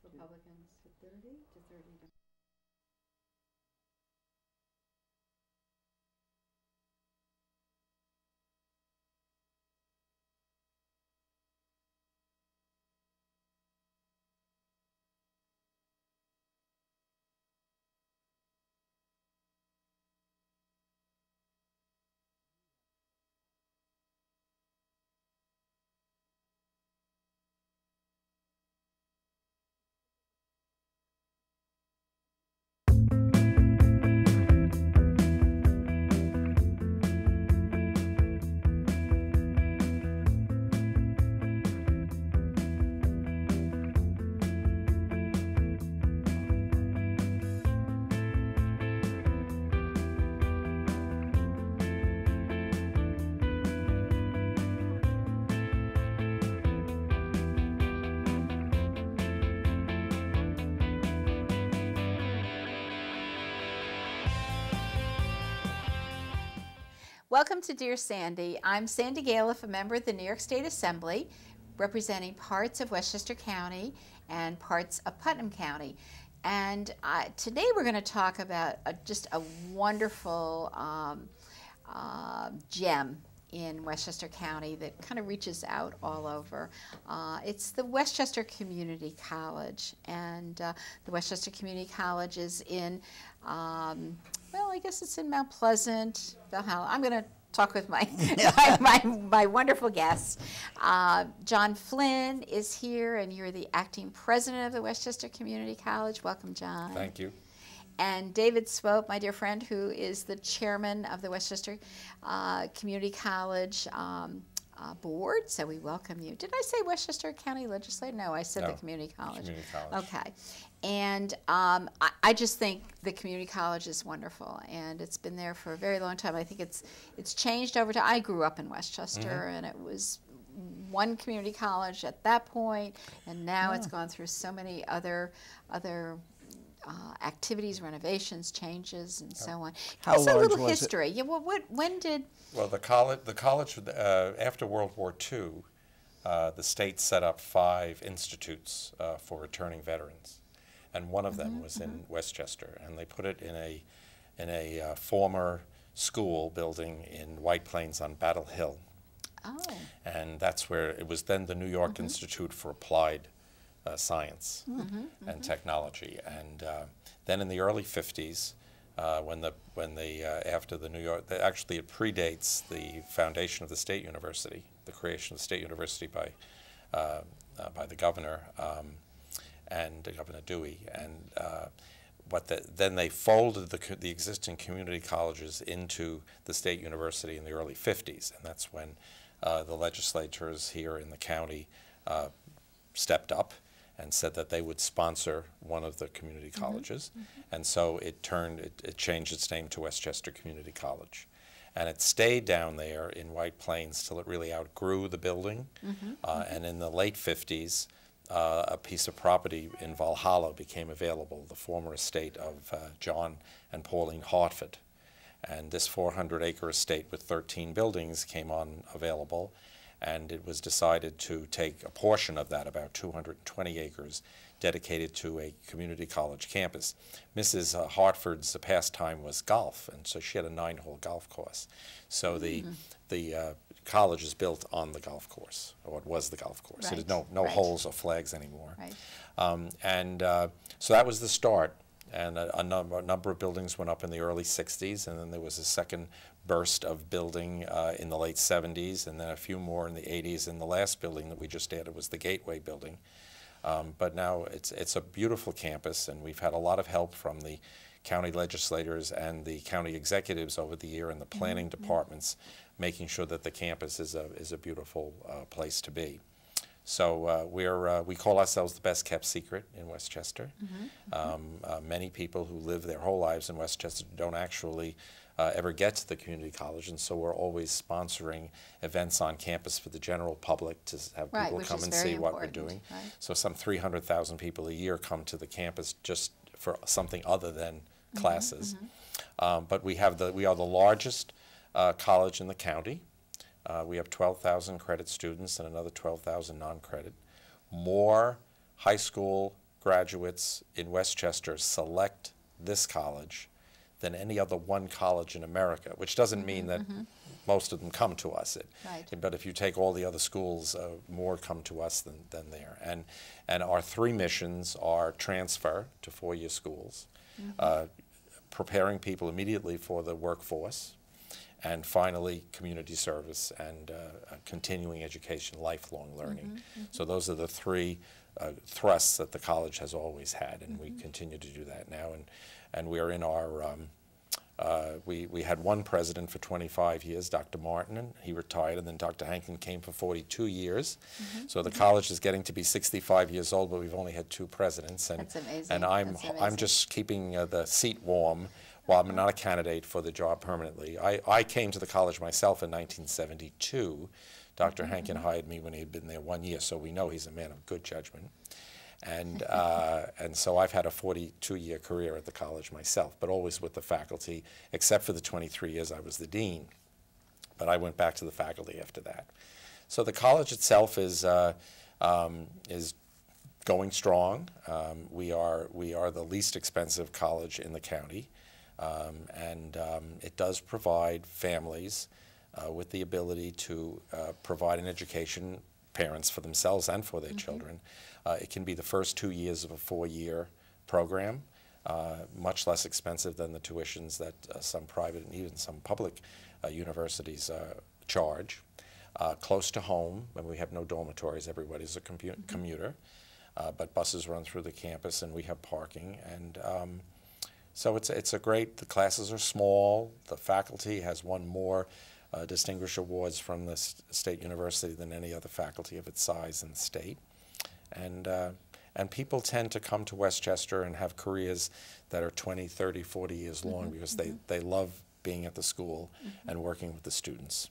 Republicans? To 30? To 30. Welcome to Dear Sandy. I'm Sandy Galef, a member of the New York State Assembly, representing parts of Westchester County and parts of Putnam County. And today we're going to talk about just a wonderful gem in Westchester County that kind of reaches out all over. It's the Westchester Community College, and the Westchester Community College is in, well, I guess it's in Mount Pleasant, Valhalla. I'm going to talk with my, my wonderful guests. John Flynn is here, and you're the acting president of the Westchester Community College. Welcome, John. Thank you. And David Swope, my dear friend, who is the chairman of the Westchester Community College board. So we welcome you. Did I say Westchester County Legislature? No, I said No, the Community College. Community College. Okay. And I just think the community college is wonderful, and it's been there for a very long time. I think it's changed over time. I grew up in Westchester, and it was one community college at that point, and now it's gone through so many other activities, renovations, changes, and so on. How Give us a large little was history. Yeah, well, when did? Well, the college after World War II, the state set up 5 institutes for returning veterans, and one of them was in Westchester, and they put it in a former school building in White Plains on Battle Hill. Oh. And that's where it was then the New York Institute for Applied Science and Technology. And then in the early 50s, after the New York, actually it predates the foundation of the State University, the creation of the State University by the governor and Governor Dewey, and then they folded the existing community colleges into the State University in the early 50s, and that's when the legislatures here in the county stepped up and said that they would sponsor one of the community colleges, and so it changed its name to Westchester Community College, and it stayed down there in White Plains till it really outgrew the building, and in the late 50s, a piece of property in Valhalla became available, the former estate of John and Pauline Hartford, and this 400-acre estate with 13 buildings came on available. And it was decided to take a portion of that, about 220 acres, dedicated to a community college campus. Mrs. Hartford's pastime was golf, and so she had a 9-hole golf course. So the college is built on the golf course, or it was the golf course. Right. There's no holes or flags anymore. Right. So that was the start. And a number of buildings went up in the early 60s, and then there was a second burst of building in the late 70s, and then a few more in the 80s, and the last building that we just added was the Gateway building. But now it's a beautiful campus, and we've had a lot of help from the county legislators and the county executives over the year and the planning departments, making sure that the campus is a beautiful place to be. So we call ourselves the best kept secret in Westchester. Many people who live their whole lives in Westchester don't actually ever get to the community college, and so we're always sponsoring events on campus for the general public to have people come and see what we're doing. Right. So some 300,000 people a year come to the campus just for something other than classes. But we are the largest college in the county. We have 12,000 credit students and another 12,000 non-credit. More high school graduates in Westchester select this college than any other one college in America, which doesn't mean that most of them come to us. But if you take all the other schools, more come to us than there. And our three missions are transfer to four-year schools, preparing people immediately for the workforce, and finally community service and continuing education, lifelong learning. So those are the three thrusts that the college has always had, and we continue to do that now. And we are in our, we had one president for 25 years, Dr. Martin, and he retired, and then Dr. Hankin came for 42 years. So the college is getting to be 65 years old, but we've only had two presidents. And, That's amazing. And I'm just keeping the seat warm while I'm not a candidate for the job permanently. I came to the college myself in 1972. Dr. Hankin hired me when he had been there 1 year, so we know he's a man of good judgment. And so I've had a 42-year career at the college myself, but always with the faculty, except for the 23 years I was the dean. But I went back to the faculty after that. So the college itself is going strong. We are the least expensive college in the county, and it does provide families with the ability to provide an education, parents for themselves and for their children. It can be the first 2 years of a four-year program, much less expensive than the tuitions that some private and even some public universities charge. Close to home, when we have no dormitories, everybody's a commuter, but buses run through the campus and we have parking. And so it's a great, the classes are small, the faculty has won more distinguished awards from the state university than any other faculty of its size in the state. And people tend to come to Westchester and have careers that are 20, 30, 40 years long because they love being at the school and working with the students.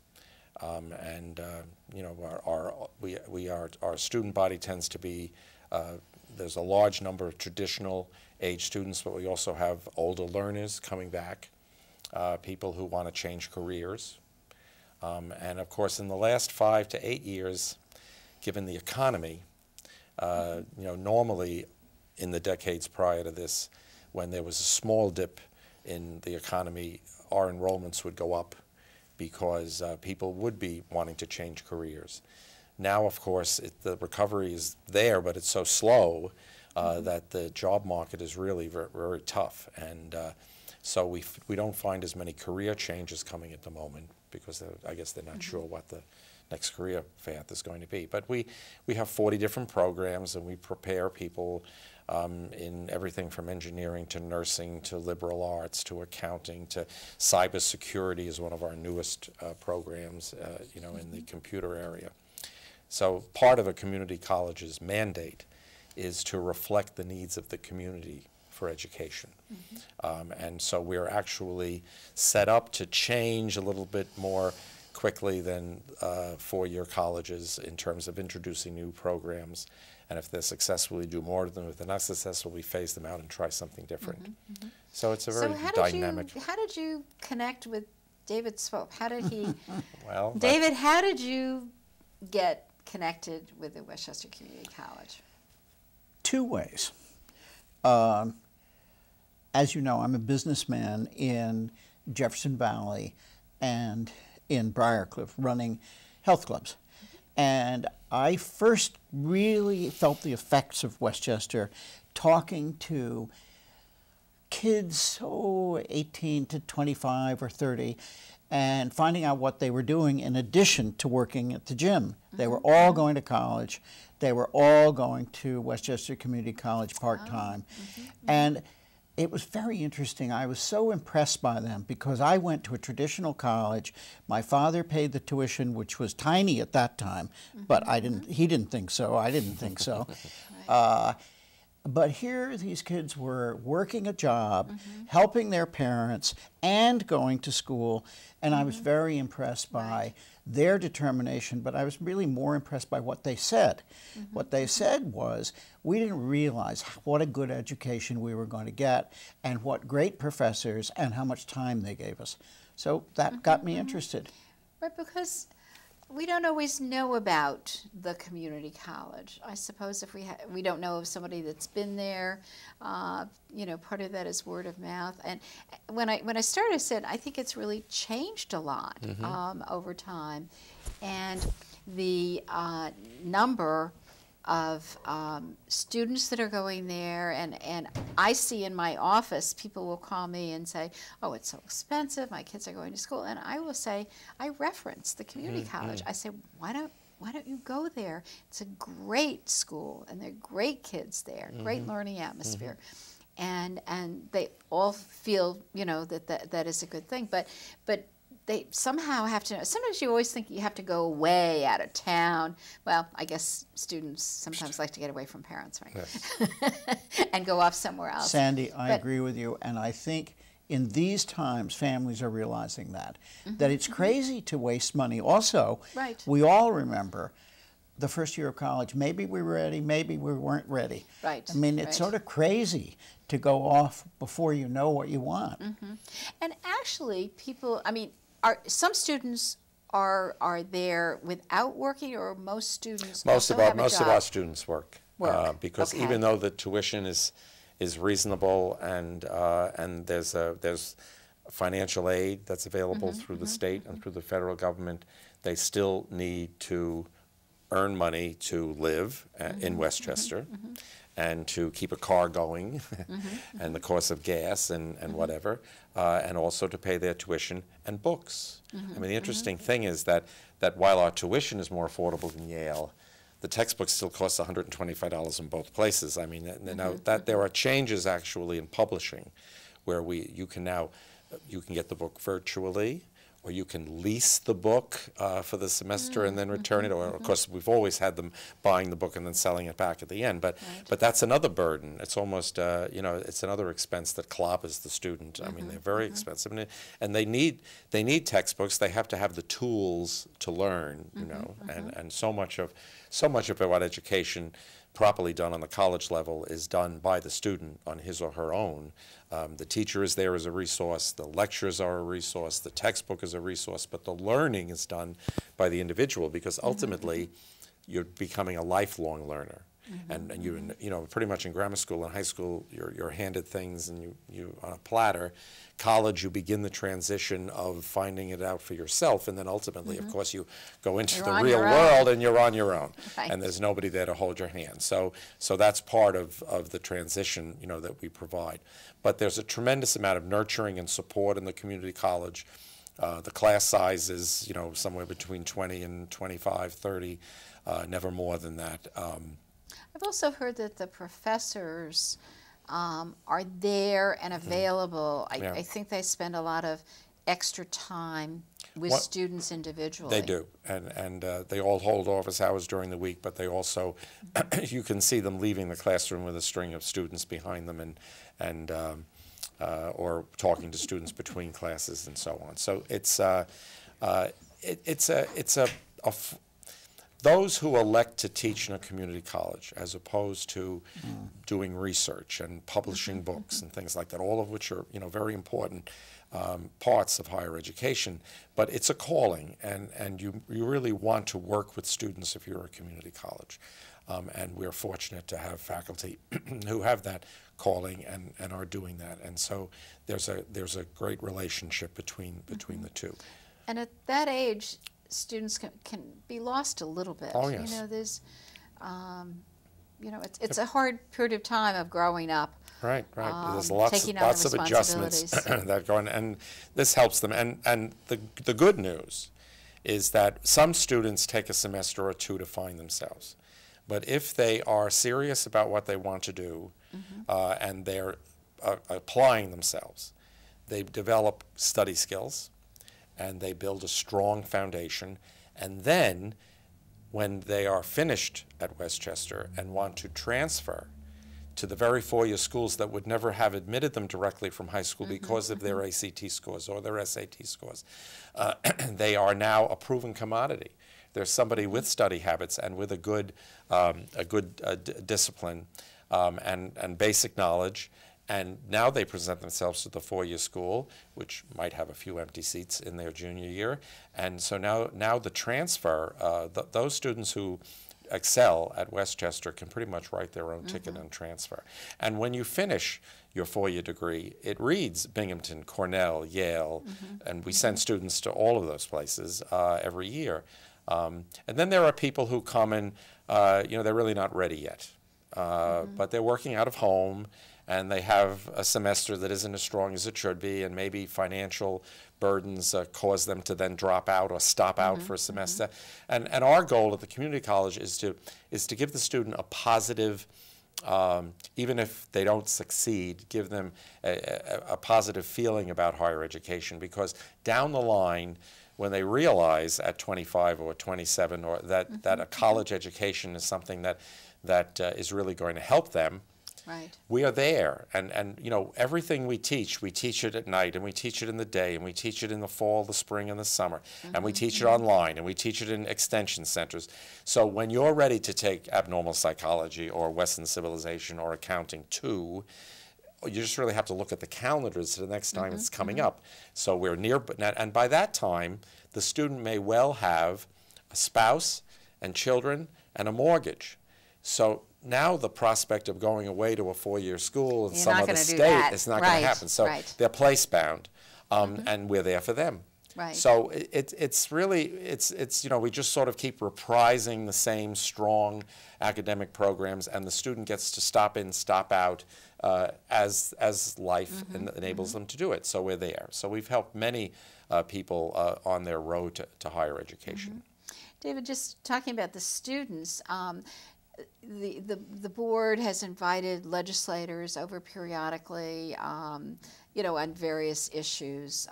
You know, our student body tends to be, there's a large number of traditional age students, but we also have older learners coming back, people who want to change careers. And of course, in the last 5 to 8 years, given the economy, you know, normally in the decades prior to this, when there was a small dip in the economy, our enrollments would go up because people would be wanting to change careers. Now, of course, the recovery is there, but it's so slow that the job market is really very, very tough. And so we don't find as many career changes coming at the moment because I guess they're not sure what the next career path is going to be. But we have 40 different programs, and we prepare people in everything from engineering to nursing to liberal arts to accounting to cybersecurity is one of our newest programs, you know, in the computer area. So part of a community college's mandate is to reflect the needs of the community for education. And so we're actually set up to change a little bit more quickly than four-year colleges in terms of introducing new programs. And if they're successful, we do more of them. If they're not successful, we phase them out and try something different. So it's a very dynamic. How did you connect with David Swope? How did he? Well, David, how did you get connected with the Westchester Community College? Two ways. As you know, I'm a businessman in Jefferson Valley and in Briarcliff running health clubs. And I first really felt the effects of Westchester talking to kids, 18 to 25 or 30, and finding out what they were doing in addition to working at the gym. They were all going to college. They were all going to Westchester Community College part-time. And it was very interesting. I was so impressed by them because I went to a traditional college. My father paid the tuition, which was tiny at that time, but he didn't think so. I didn't think so. But here these kids were working a job, helping their parents, and going to school, and I was very impressed by their determination, but I was really more impressed by what they said. What they said was, we didn't realize what a good education we were going to get, and what great professors, and how much time they gave us. So that got me interested. Right, because we don't always know about the community college. I suppose if we don't know of somebody that's been there, you know, part of that is word of mouth. And when I started, I said I think it's really changed a lot over time, and the number of students that are going there, and I see in my office people will call me and say, oh, it's so expensive, my kids are going to school, and I will say, I reference the community college. I say, why don't you go there? It's a great school, and there are great kids there, great learning atmosphere. And they all feel, you know, that is a good thing, but they somehow have to know. Sometimes you always think you have to go way out of town. Well, I guess students sometimes like to get away from parents, right? Yes. And go off somewhere else. Sandy, I agree with you, and I think in these times, families are realizing that it's crazy to waste money. Also, we all remember the first year of college. Maybe we were ready, maybe we weren't ready. Right. I mean, it's sort of crazy to go off before you know what you want. And actually, people, I mean, some students are there without working, or most students most of our students work. Because even though the tuition is reasonable, and there's financial aid that's available through the state and through the federal government, they still need to earn money to live in Westchester and to keep a car going and the cost of gas and whatever, and also to pay their tuition and books. I mean, the interesting thing is that while our tuition is more affordable than Yale, the textbook still costs $125 in both places. I mean, now that there are changes actually in publishing, where you can get the book virtually, or you can lease the book for the semester and then return it. Or, of course, we've always had them buying the book and then selling it back at the end. But that's another burden. It's almost, you know, it's another expense that clobbers the student. I mean, they're very expensive, and they need textbooks. They have to have the tools to learn, you know, and so much of what education properly done on the college level is done by the student on his or her own. The teacher is there as a resource, the lectures are a resource, the textbook is a resource, but the learning is done by the individual, because ultimately you're becoming a lifelong learner. And you know, pretty much in grammar school and high school, you're handed things and you on a platter. College, you begin the transition of finding it out for yourself, and then ultimately, of course, you go into the real world and you're on your own, and there's nobody there to hold your hand. So that's part of the transition, you know, that we provide. But there's a tremendous amount of nurturing and support in the community college. The class size is, you know, somewhere between 20 and 25, 30, never more than that. I've also heard that the professors are there and available. I think they spend a lot of extra time with students individually. They do, and they all hold office hours during the week, but they also, you can see them leaving the classroom with a string of students behind them, and or talking to students between classes and so on. So those who elect to teach in a community college, as opposed to doing research and publishing books and things like that, all of which are, you know, very important parts of higher education, but it's a calling, and you really want to work with students if you're a community college. And we're fortunate to have faculty who have that calling and are doing that, and so there's a great relationship between the two. And at that age, students can be lost a little bit. Oh, yes. You know, there's, you know, it's a hard period of time of growing up. Right. There's lots of adjustments that go on, and this helps them. And the good news is that some students take a semester or two to find themselves. But if they are serious about what they want to do, and they're applying themselves, they develop study skills, and they build a strong foundation. And then when they are finished at Westchester and want to transfer to the very four-year schools that would never have admitted them directly from high school because of their ACT scores or their SAT scores, they are now a proven commodity. There's somebody with study habits and with a good discipline and basic knowledge, And now they present themselves to the four-year school, which might have a few empty seats in their junior year. And so now the transfer, those students who excel at Westchester can pretty much write their own ticket and transfer. And when you finish your four-year degree, it reads Binghamton, Cornell, Yale, and we send students to all of those places every year. And then there are people who come and, they're really not ready yet, but they're working out of home, and they have a semester that isn't as strong as it should be, and maybe financial burdens cause them to then drop out or stop out for a semester. And our goal at the community college is to give the student a positive, even if they don't succeed, give them a positive feeling about higher education, because down the line, when they realize at 25 or 27 or that a college education is something that is really going to help them, right, we are there. And everything we teach it at night, and we teach it in the day, and we teach it in the fall, the spring, and the summer, and we teach it online, and we teach it in extension centers. So when you're ready to take abnormal psychology or Western civilization or accounting 2, you just really have to look at the calendars the next time it's coming up. So we're near, and by that time, the student may well have a spouse and children and a mortgage. So now the prospect of going away to a four-year school in some other state is not going to happen. So they're place-bound, and we're there for them. Right. So it's really, we just sort of keep reprising the same strong academic programs, and the student gets to stop in, stop out as life enables them to do it. So we're there. So we've helped many people on their road to higher education. David, just talking about the students, the board has invited legislators over periodically, on various issues.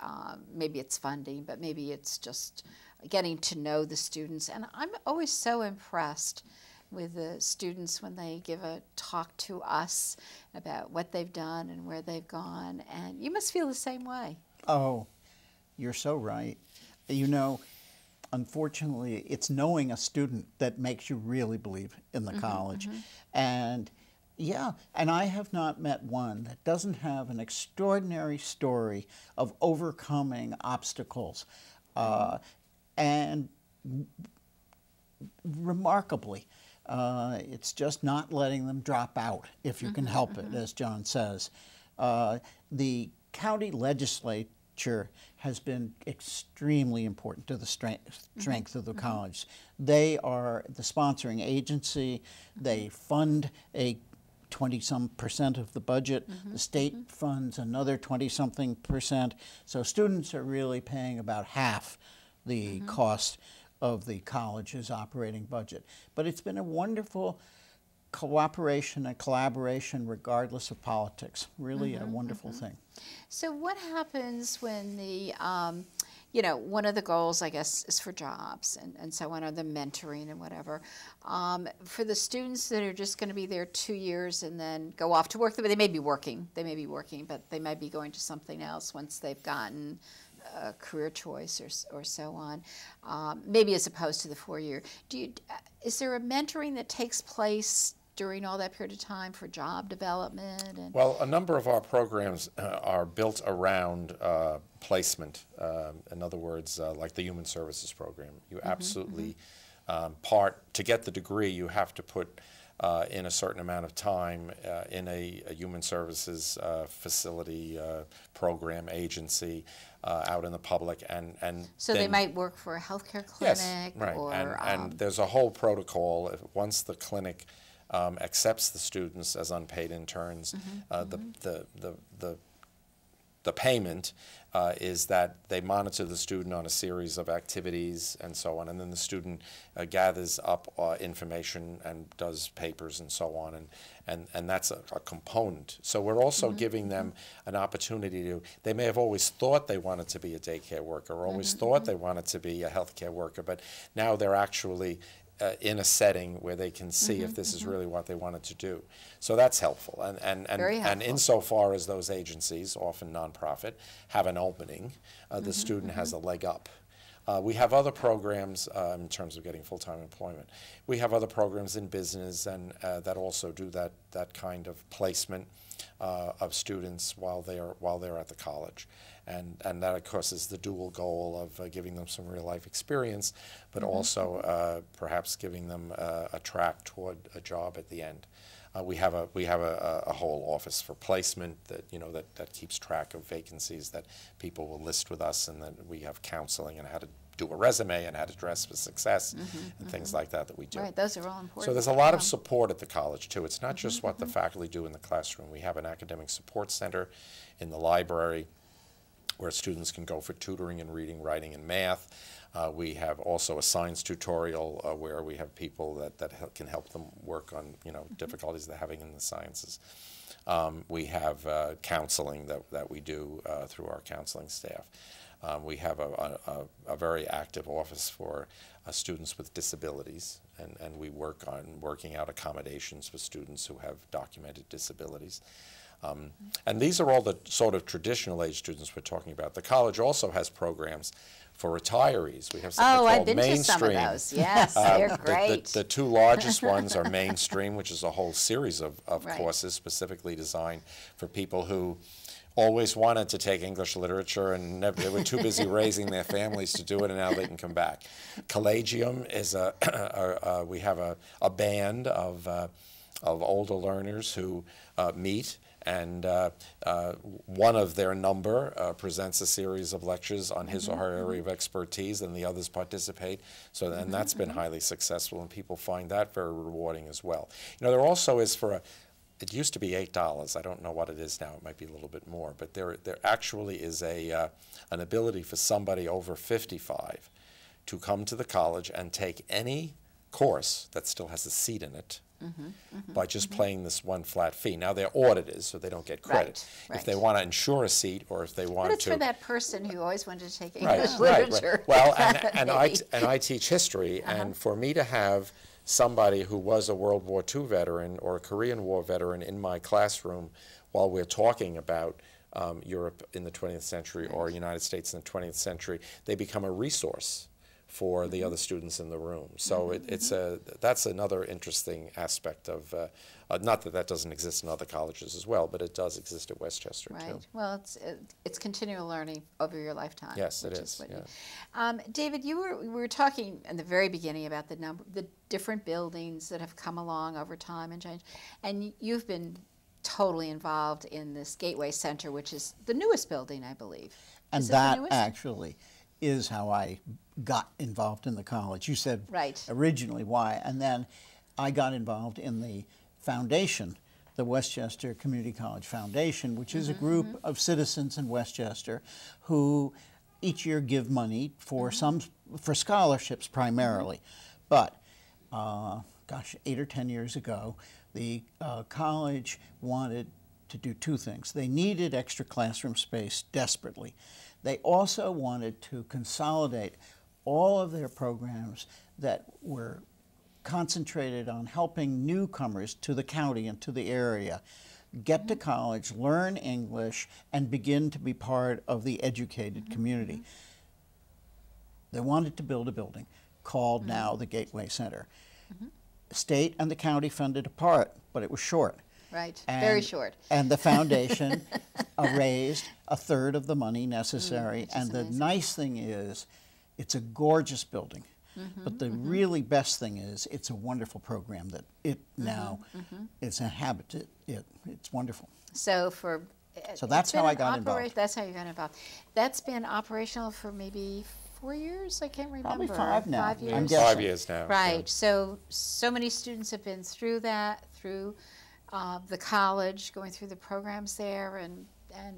Maybe it's funding, but maybe it's just getting to know the students. And I'm always so impressed with the students when they give a talk to us about what they've done and where they've gone. And you must feel the same way. Oh, you're so right. Unfortunately, it's knowing a student that makes you really believe in the college. And yeah, and I have not met one that doesn't have an extraordinary story of overcoming obstacles. And remarkably, it's just not letting them drop out if you can help it, as John says. The county legislature has been extremely important to the strength of the college. They are the sponsoring agency. They fund a 20-some% of the budget. The state funds another 20-something%. So students are really paying about half the cost of the college's operating budget. But it's been a wonderful cooperation and collaboration regardless of politics. Really a wonderful thing. So what happens when the, one of the goals, I guess, is for jobs and so on, or the mentoring and whatever. For the students that are just going to be there 2 years and then go off to work, they may be working, but they might be going to something else once they've gotten a career choice or so on, maybe as opposed to the 4-year. Is there a mentoring that takes place during all that period of time for job development? Well, a number of our programs are built around placement. In other words, like the Human Services program. You absolutely, to get the degree, you have to put in a certain amount of time in a human services facility, program, agency, out in the public. And so they might work for a healthcare clinic? Yes, right. Or, and there's a whole protocol. Once the clinic accepts the students as unpaid interns, the payment is that they monitor the student on a series of activities and so on, and then the student gathers up information and does papers and so on, and that's a component. So we're also giving them an opportunity to, they may have always thought they wanted to be a daycare worker, or always thought they wanted to be a healthcare worker, but now they're actually in a setting where they can see if this is really what they wanted to do. So that's helpful. And insofar as those agencies, often nonprofit, have an opening, the student has a leg up. We have other programs in terms of getting full-time employment. We have other programs in business and that also do that kind of placement of students while they're at the college, and that of course is the dual goal of giving them some real life experience, but also perhaps giving them a track toward a job at the end. We have a whole office for placement that that keeps track of vacancies that people will list with us, and then we have counseling and how to do a resume and how to dress for success and things like that we do. Right, those are all important. So there's a lot of support at the college too. It's not just what the faculty do in the classroom. We have an academic support center in the library where students can go for tutoring in reading, writing, and math. We have also a science tutorial where we have people that can help them work on difficulties they're having in the sciences. We have counseling that we do through our counseling staff. We have a very active office for students with disabilities, and we work on working out accommodations for students who have documented disabilities. And these are all the sort of traditional age students we're talking about. The college also has programs for retirees. We have something called I've been to some of those. Yes, they're great. The two largest ones are Mainstream, which is a whole series of courses specifically designed for people who always wanted to take English literature and they were too busy raising their families to do it, and now they can come back. Collegium is we have a band of older learners who meet, and one of their number presents a series of lectures on his or her area of expertise, and the others participate. So, and that's been highly successful, and people find that very rewarding as well. There also is it used to be $8. I don't know what it is now. It might be a little bit more. But there actually is an ability for somebody over 55 to come to the college and take any course that still has a seat in it by just paying this one flat fee. Now they're audited, so they don't get credit. Right. If they want to insure a seat, or if they want But it's to, for that person who always wanted to take English literature. Right. Well, and I teach history, and for me to have somebody who was a World War II veteran or a Korean War veteran in my classroom while we're talking about Europe in the 20th century or United States in the 20th century, they become a resource for the other students in the room. So that's another interesting aspect of, not that doesn't exist in other colleges as well, but it does exist at Westchester too. Right. Well, it's continual learning over your lifetime. Yes, it is. David, we were talking in the very beginning about the different buildings that have come along over time and changed, and you've been totally involved in this Gateway Center, which is the newest building, I believe. And that actually is how I got involved in the college. You said originally why, and then I got involved in the foundation, the Westchester Community College Foundation, which is a group of citizens in Westchester who each year give money for for scholarships primarily. But gosh, 8 or 10 years ago, the college wanted to do two things. They needed extra classroom space desperately. They also wanted to consolidate all of their programs that were concentrated on helping newcomers to the county and to the area get to college, learn English, and begin to be part of the educated community. They wanted to build a building called now the Gateway Center. The state and the county funded a part, but it was short. Right, very short. And the foundation raised a third of the money necessary. And the nice thing is, it's a gorgeous building. But the really best thing is, it's a wonderful program that it now it's inhabited. It's wonderful. So that's how I got involved. That's how you got involved. That's been operational for maybe 4 years? I can't remember. Probably 5 now. 5 years. I'm 5 years now. Right. So many students have been through that, through the college, going through the programs there, and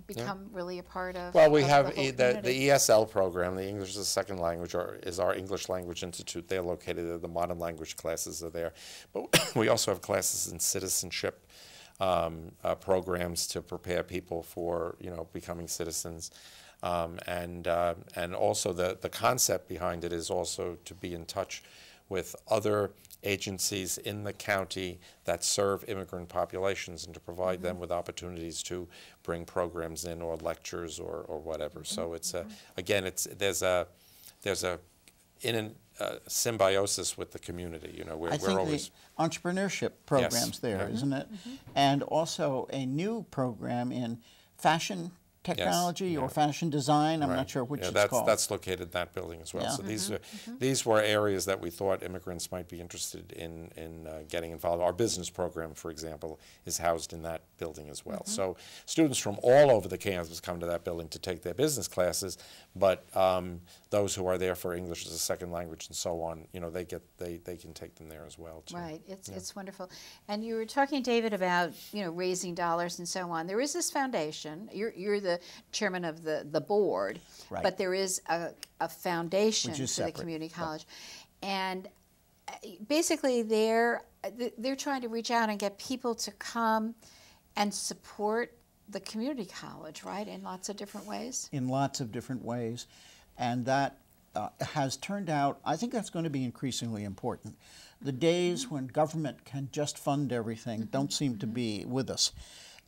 become really a part of. Well, we have the ESL program, the English as a Second Language, is our English Language Institute. They're located there. The modern language classes are there. But we also have classes in citizenship programs to prepare people for becoming citizens. And also the concept behind it is also to be in touch with other agencies in the county that serve immigrant populations and to provide them with opportunities to bring programs in or lectures or whatever. So it's again, there's there's a symbiosis with the community. You know, I think always the entrepreneurship program's there, yeah. isn't it? And also a new program in fashion technology or fashion design. I'm not sure which it's called. That's located in that building as well. Yeah. So these were areas that we thought immigrants might be interested in getting involved. Our business program, for example, is housed in that building as well. So students from all over the campus come to that building to take their business classes, but those who are there for English as a second language and so on, you know, they can take them there as well too. Right, it's wonderful. And you were talking, David, about, you know, raising dollars and so on. There is this foundation. You're the chairman of the board, Right. but there is a foundation Which is for the separate. community college, and basically they're trying to reach out and get people to come and support the community college, right, in lots of different ways. In lots of different ways, and that has turned out, I think that's going to be increasingly important. The days when government can just fund everything don't seem to be with us.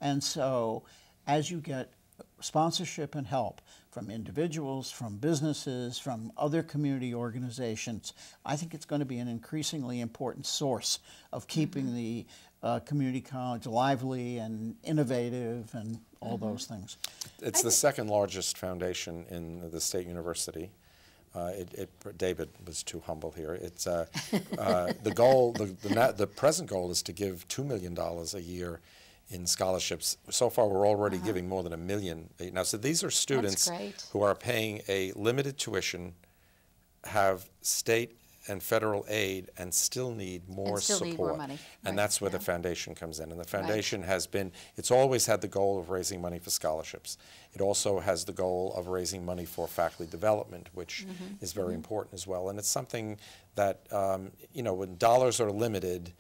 And so as you get sponsorship and help from individuals, from businesses, from other community organizations, I think it's going to be an increasingly important source of keeping the community college lively and innovative and all those things. It's the second largest foundation in the state university. David was too humble here. It's the goal. The present goal is to give $2 million a year in scholarships. So far, we're already giving more than $1 million now. So these are students who are paying a limited tuition, have state and federal aid, and still need more support. Need more money. And that's where the foundation comes in. And the foundation has been, it's always had the goal of raising money for scholarships. It also has the goal of raising money for faculty development, which is very important as well. And it's something that, you know, when dollars are limited,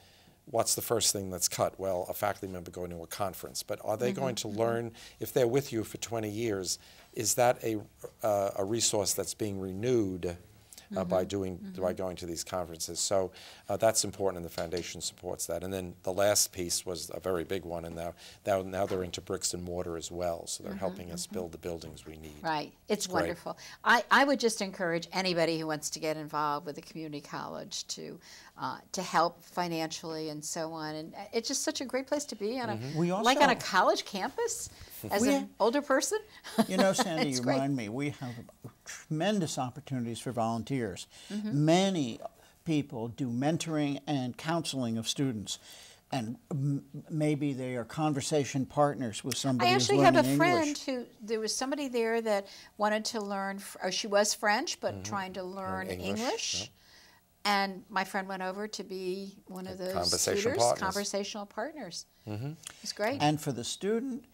what's the first thing that's cut? Well, a faculty member going to a conference. But are they going to learn, if they're with you for 20 years, is that a resource that's being renewed by going to these conferences? So that's important, and the foundation supports that. And then the last piece was a very big one, and now they're into bricks and mortar as well. So they're helping us build the buildings we need. Right, it's wonderful. I would just encourage anybody who wants to get involved with the community college to help financially and so on. And it's just such a great place to be on like on a college campus as an older person. You know, Sandy, you remind me, we have tremendous opportunities for volunteers. Many people do mentoring and counseling of students, and maybe they are conversation partners with somebody who's learning English. I actually have a friend who, there was somebody there that wanted to learn, or she was French, but trying to learn English. And my friend went over to be one of those conversational partners. It's great. And for the student,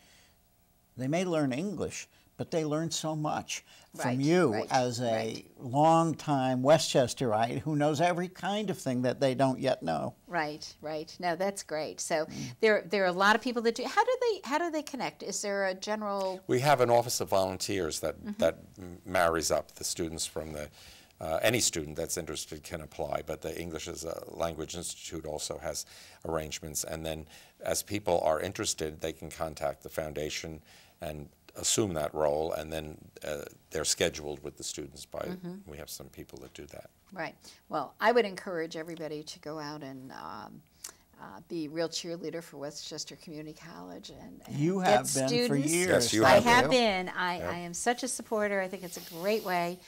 they may learn English, but they learn so much from you as a long-time Westchesterite who knows every kind of thing that they don't yet know. Right. No, that's great. So there are a lot of people that do. How do they connect? Is there a general? We have an office of volunteers that marries up the students from the. Any student that's interested can apply, but the English as a Language Institute also has arrangements. And then as people are interested, they can contact the foundation and assume that role, and then they're scheduled with the students by, we have some people that do that. Right. Well, I would encourage everybody to go out and be a real cheerleader for Westchester Community College. And you have been students. For years. Yes, you I have. have been. I am such a supporter. I think it's a great way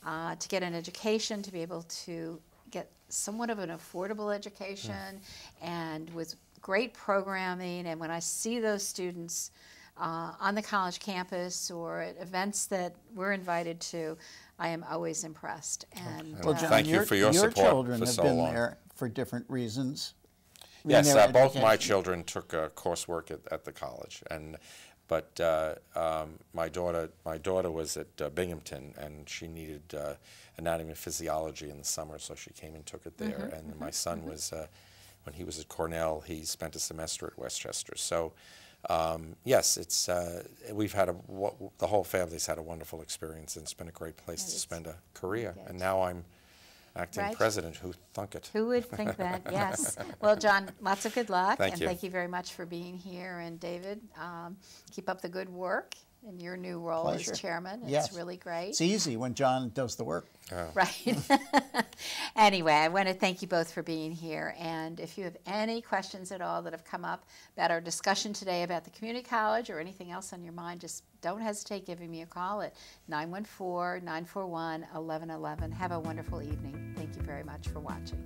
to get an education, to be able to get somewhat of an affordable education, and with great programming. And when I see those students on the college campus or at events that we're invited to, I am always impressed. And well, John, thank you for your support children for have so been long. There for different reasons. Yes, both my children took coursework at the college, but my daughter was at Binghamton, and she needed anatomy and physiology in the summer, so she came and took it there. And my son was, when he was at Cornell, he spent a semester at Westchester. So yes, it's we've had the whole family's had a wonderful experience, and it's been a great place to spend a career. Good. And now I'm acting president. Who thunk it? Who would think that? Yes. Well, John, lots of good luck. Thank you. Thank you very much for being here. And David, keep up the good work. in your new role Pleasure. as chairman. It's Yes. really great. It's easy when John does the work. Right. Anyway, I want to thank you both for being here. And if you have any questions at all that have come up about our discussion today about the community college or anything else on your mind, just don't hesitate giving me a call at 914-941-1111. Have a wonderful evening. Thank you very much for watching.